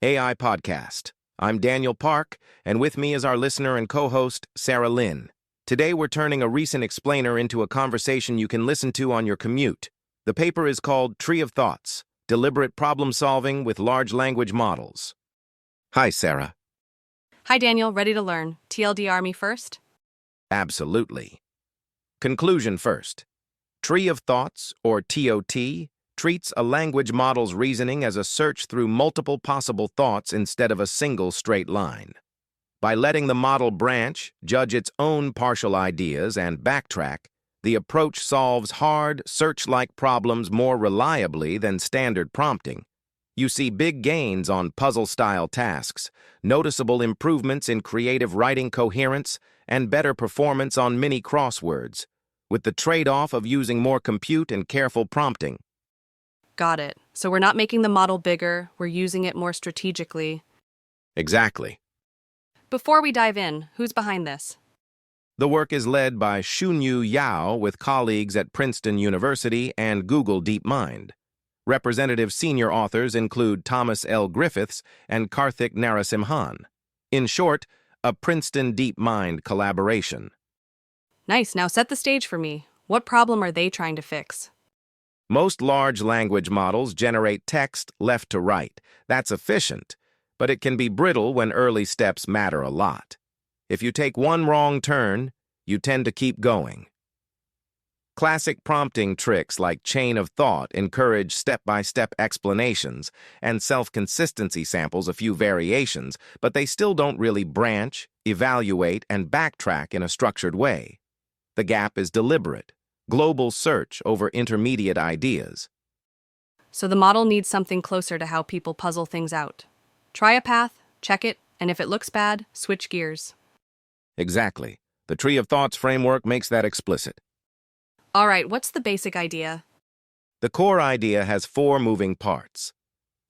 AI Podcast. I'm Daniel Park, and with me is our listener and co-host, Sarah Lynn. Today we're turning a recent explainer into a conversation you can listen to on your commute. The paper is called Tree of Thoughts, Deliberate Problem Solving with Large Language Models. Hi, Sarah. Hi, Daniel. Ready to learn. TLDR me first? Absolutely. Conclusion first. Tree of Thoughts, or TOT, treats a language model's reasoning as a search through multiple possible thoughts instead of a single straight line. By letting the model branch, judge its own partial ideas, and backtrack, the approach solves hard, search-like problems more reliably than standard prompting. You see big gains on puzzle-style tasks, noticeable improvements in creative writing coherence, and better performance on mini crosswords, with the trade-off of using more compute and careful prompting. Got it. So we're not making the model bigger, we're using it more strategically. Exactly. Before we dive in, who's behind this? The work is led by Shunyu Zhao with colleagues at Princeton University and Google DeepMind. Representative senior authors include Thomas L. Griffiths and Karthik Narasimhan. In short, a Princeton DeepMind collaboration. Nice. Now set the stage for me. What problem are they trying to fix? Most large language models generate text left to right. That's efficient, but it can be brittle when early steps matter a lot. If you take one wrong turn, you tend to keep going. Classic prompting tricks like chain of thought encourage step-by-step explanations, and self-consistency samples a few variations, but they still don't really branch, evaluate, and backtrack in a structured way. The gap is deliberate. Global search over intermediate ideas. So the model needs something closer to how people puzzle things out. Try a path, check it, and if it looks bad, switch gears. Exactly. The Tree of Thoughts framework makes that explicit. All right, what's the basic idea? The core idea has 4 moving parts.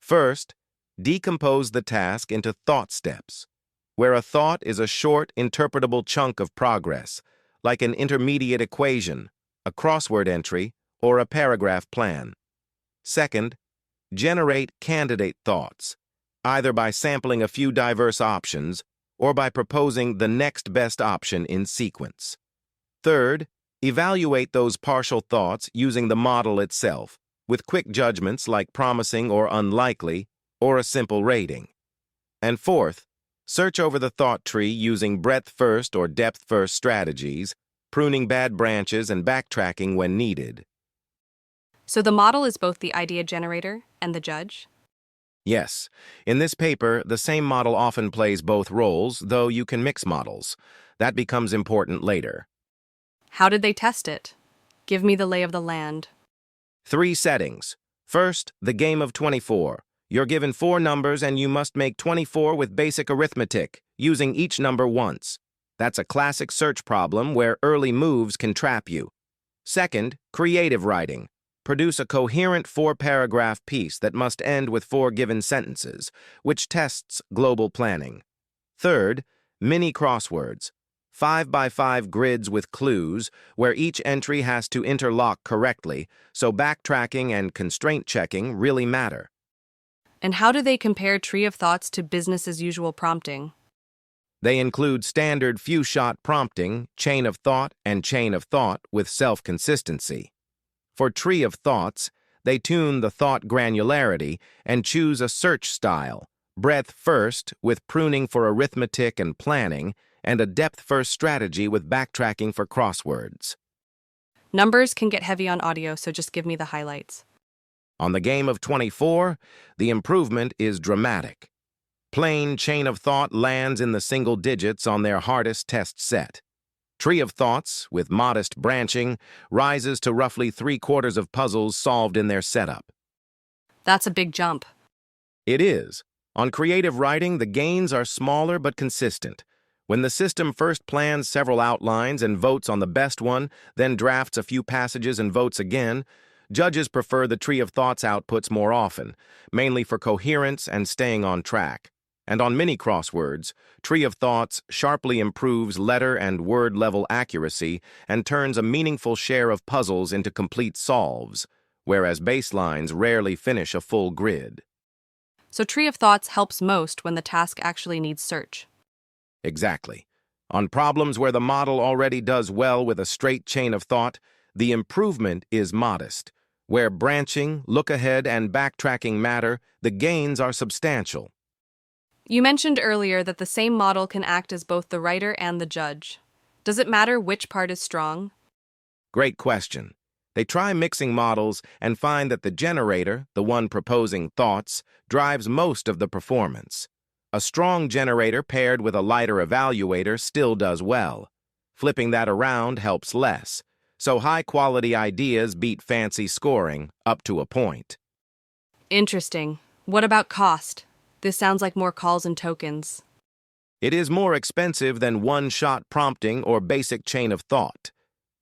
First, decompose the task into thought steps, where a thought is a short, interpretable chunk of progress, like an intermediate equation, a crossword entry, or a paragraph plan. Second, generate candidate thoughts, either by sampling a few diverse options or by proposing the next best option in sequence. Third, evaluate those partial thoughts using the model itself, with quick judgments like promising or unlikely, or a simple rating. And fourth, search over the thought tree using breadth-first or depth-first strategies, pruning bad branches and backtracking when needed. So the model is both the idea generator and the judge? Yes. In this paper, the same model often plays both roles, though you can mix models. That becomes important later. How did they test it? Give me the lay of the land. 3 settings. First, the game of 24. You're given 4 numbers and you must make 24 with basic arithmetic, using each number once. That's a classic search problem where early moves can trap you. Second, creative writing. Produce a coherent 4-paragraph piece that must end with 4 given sentences, which tests global planning. Third, mini crosswords. 5x5 grids with clues, where each entry has to interlock correctly, so backtracking and constraint checking really matter. And how do they compare Tree of Thoughts to business-as-usual prompting? They include standard few-shot prompting, chain of thought, and chain of thought with self-consistency. For Tree of Thoughts, they tune the thought granularity and choose a search style, breadth first with pruning for arithmetic and planning, and a depth-first strategy with backtracking for crosswords. Numbers can get heavy on audio, so just give me the highlights. On the game of 24, the improvement is dramatic. Plain chain of thought lands in the single digits on their hardest test set. Tree of Thoughts, with modest branching, rises to roughly 3/4 of puzzles solved in their setup. That's a big jump. It is. On creative writing, the gains are smaller but consistent. When the system first plans several outlines and votes on the best one, then drafts a few passages and votes again, judges prefer the Tree of Thoughts outputs more often, mainly for coherence and staying on track. And on mini crosswords, Tree of Thoughts sharply improves letter and word-level accuracy and turns a meaningful share of puzzles into complete solves, whereas baselines rarely finish a full grid. So tree of thoughts helps most when the task actually needs search. Exactly. On problems where the model already does well with a straight chain of thought, the improvement is modest. Where branching, look-ahead, and backtracking matter, the gains are substantial. You mentioned earlier that the same model can act as both the writer and the judge. Does it matter which part is strong? Great question. They try mixing models and find that the generator, the one proposing thoughts, drives most of the performance. A strong generator paired with a lighter evaluator still does well. Flipping that around helps less. So high-quality ideas beat fancy scoring, up to a point. Interesting. What about cost? This sounds like more calls and tokens. It is more expensive than one-shot prompting or basic chain of thought.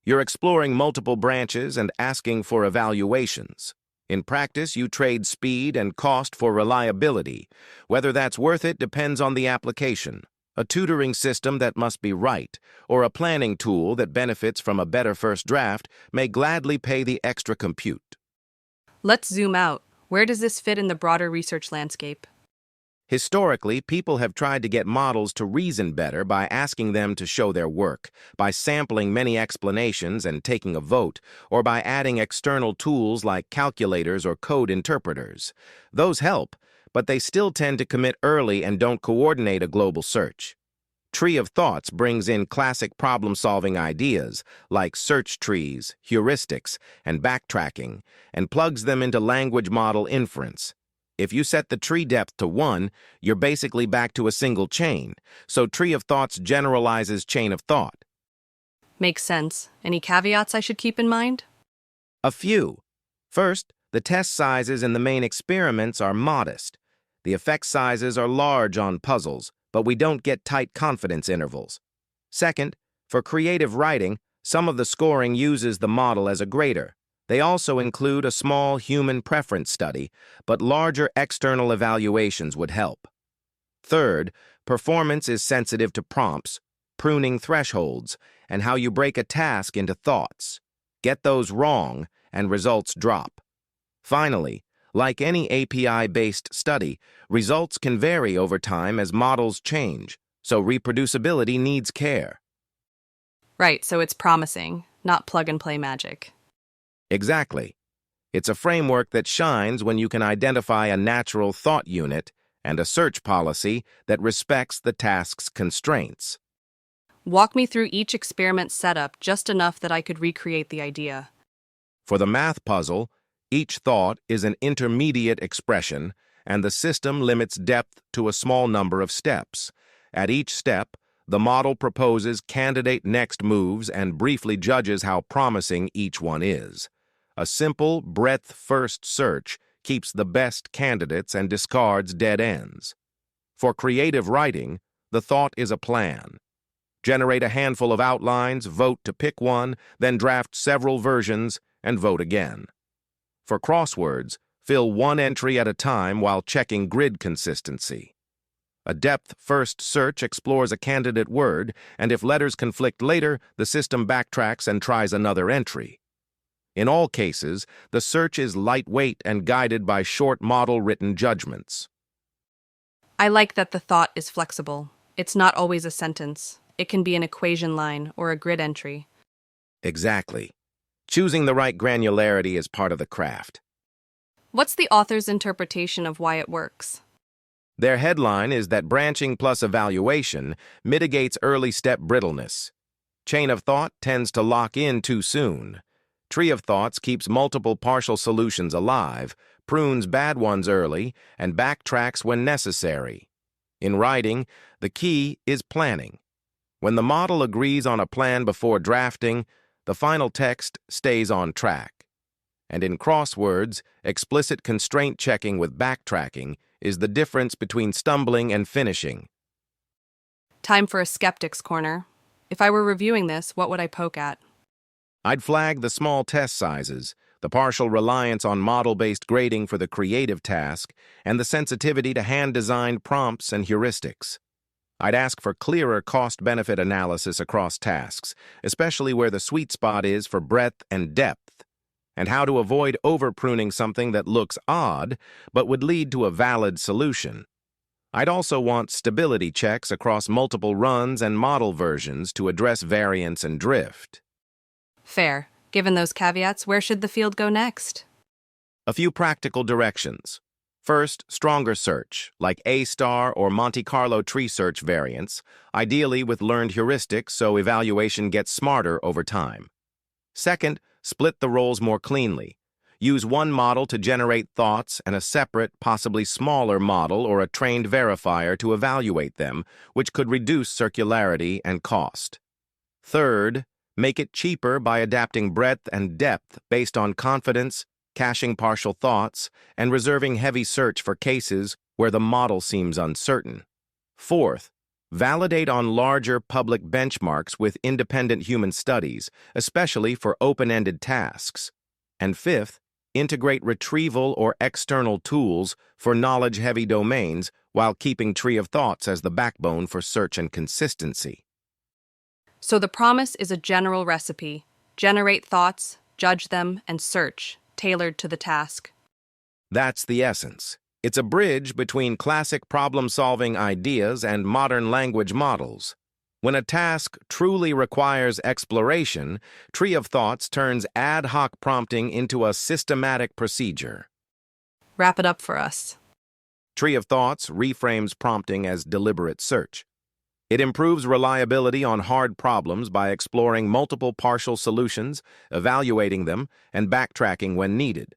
You're exploring multiple branches and asking for evaluations. In practice, you trade speed and cost for reliability. Whether that's worth it depends on the application. A tutoring system that must be right, or a planning tool that benefits from a better first draft may gladly pay the extra compute. Let's zoom out. Where does this fit in the broader research landscape? Historically, people have tried to get models to reason better by asking them to show their work, by sampling many explanations and taking a vote, or by adding external tools like calculators or code interpreters. Those help, but they still tend to commit early and don't coordinate a global search. Tree of Thoughts brings in classic problem-solving ideas like search trees, heuristics, and backtracking, and plugs them into language model inference. If you set the tree depth to 1, you're basically back to a single chain, so Tree of Thoughts generalizes chain of thought. Makes sense. Any caveats I should keep in mind? A few. First, the test sizes in the main experiments are modest. The effect sizes are large on puzzles, but we don't get tight confidence intervals. Second, for creative writing, some of the scoring uses the model as a grader. They also include a small human preference study, but larger external evaluations would help. Third, performance is sensitive to prompts, pruning thresholds, and how you break a task into thoughts. Get those wrong, and results drop. Finally, like any API-based study, results can vary over time as models change, so reproducibility needs care. Right, so it's promising, not plug-and-play magic. Exactly. It's a framework that shines when you can identify a natural thought unit and a search policy that respects the task's constraints. Walk me through each experiment setup just enough that I could recreate the idea. For the math puzzle, each thought is an intermediate expression, and the system limits depth to a small number of steps. At each step, the model proposes candidate next moves and briefly judges how promising each one is. A simple breadth-first search keeps the best candidates and discards dead ends. For creative writing, the thought is a plan. Generate a handful of outlines, vote to pick one, then draft several versions, and vote again. For crosswords, fill one entry at a time while checking grid consistency. A depth-first search explores a candidate word, and if letters conflict later, the system backtracks and tries another entry. In all cases, the search is lightweight and guided by short model-written judgments. I like that the thought is flexible. It's not always a sentence. It can be an equation line or a grid entry. Exactly. Choosing the right granularity is part of the craft. What's the author's interpretation of why it works? Their headline is that branching plus evaluation mitigates early step brittleness. Chain of thought tends to lock in too soon. Tree of Thoughts keeps multiple partial solutions alive, prunes bad ones early, and backtracks when necessary. In writing, the key is planning. When the model agrees on a plan before drafting, the final text stays on track. And in crosswords, explicit constraint checking with backtracking is the difference between stumbling and finishing. Time for a skeptic's corner. If I were reviewing this, what would I poke at? I'd flag the small test sizes, the partial reliance on model-based grading for the creative task, and the sensitivity to hand-designed prompts and heuristics. I'd ask for clearer cost-benefit analysis across tasks, especially where the sweet spot is for breadth and depth. and how to avoid over-pruning something that looks odd but would lead to a valid solution. I'd also want stability checks across multiple runs and model versions to address variance and drift. Fair. Given those caveats, where should the field go next? A few practical directions. First, stronger search, like A-star or Monte Carlo tree search variants, ideally with learned heuristics so evaluation gets smarter over time. Second, split the roles more cleanly. Use one model to generate thoughts and a separate, possibly smaller model or a trained verifier to evaluate them, which could reduce circularity and cost. Third, make it cheaper by adapting breadth and depth based on confidence, caching partial thoughts, and reserving heavy search for cases where the model seems uncertain. Fourth, validate on larger public benchmarks with independent human studies, especially for open-ended tasks. And fifth, integrate retrieval or external tools for knowledge-heavy domains while keeping Tree of Thoughts as the backbone for search and consistency. So the promise is a general recipe. Generate thoughts, judge them, and search, tailored to the task. That's the essence. It's a bridge between classic problem-solving ideas and modern language models. When a task truly requires exploration, Tree of Thoughts turns ad hoc prompting into a systematic procedure. Wrap it up for us. Tree of Thoughts reframes prompting as deliberate search. It improves reliability on hard problems by exploring multiple partial solutions, evaluating them, and backtracking when needed.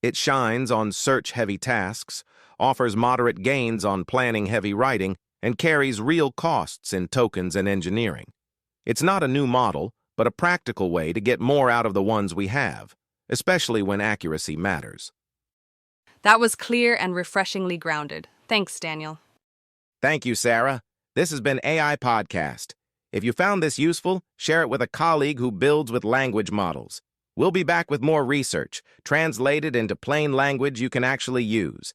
It shines on search-heavy tasks, offers moderate gains on planning-heavy writing, and carries real costs in tokens and engineering. It's not a new model, but a practical way to get more out of the ones we have, especially when accuracy matters. That was clear and refreshingly grounded. Thanks, Daniel. Thank you, Sarah. This has been AI Podcast. If you found this useful, share it with a colleague who builds with language models. We'll be back with more research, translated into plain language you can actually use.